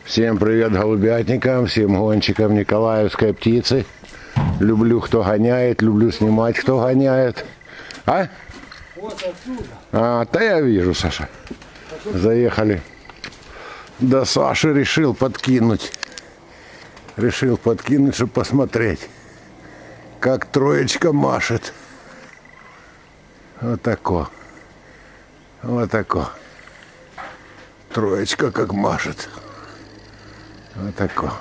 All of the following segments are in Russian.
Всем привет голубятникам, всем гонщикам николаевской птицы. Люблю, кто гоняет, люблю снимать, кто гоняет. А? Вот отсюда. Да я вижу, Саша. Заехали до Саши, решил подкинуть. Чтобы посмотреть, как троечка машет. Вот тако. Вот тако. Троечка как машет. Вот тако.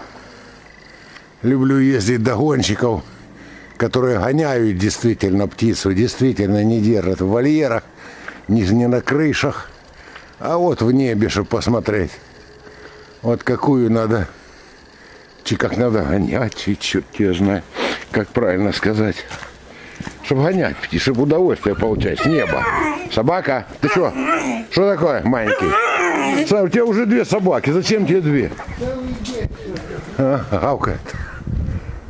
Люблю ездить до гонщиков, которые гоняют действительно птицу, действительно не держат в вольерах, не на крышах, а вот в небе, чтобы посмотреть. Вот какую надо, как надо гонять, и черт я знаю, как правильно сказать. Чтобы гонять птиц, чтобы удовольствие получать с неба. Собака? Ты что? Что такое, маленький? Сам, у тебя уже 2 собаки, зачем тебе 2? Гавкает.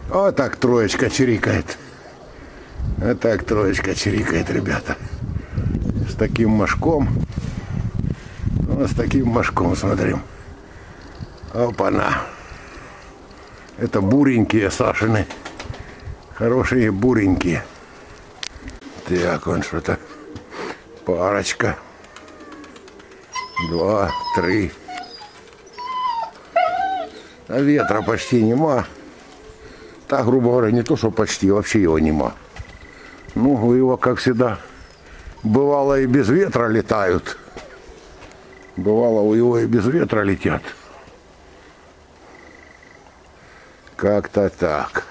Вот так троечка чирикает. Вот так троечка чирикает, ребята. С таким мошком. Вот с таким мошком, смотрим. Опа-на. Это буренькие Сашины. Хорошие буренькие. Так, он что-то. Парочка. 2, 3. А ветра почти нема. Так, грубо говоря, не то, что почти, вообще его нема. Ну, его, как всегда, бывало и без ветра летают. Бывало, у его и без ветра летят. Как-то так.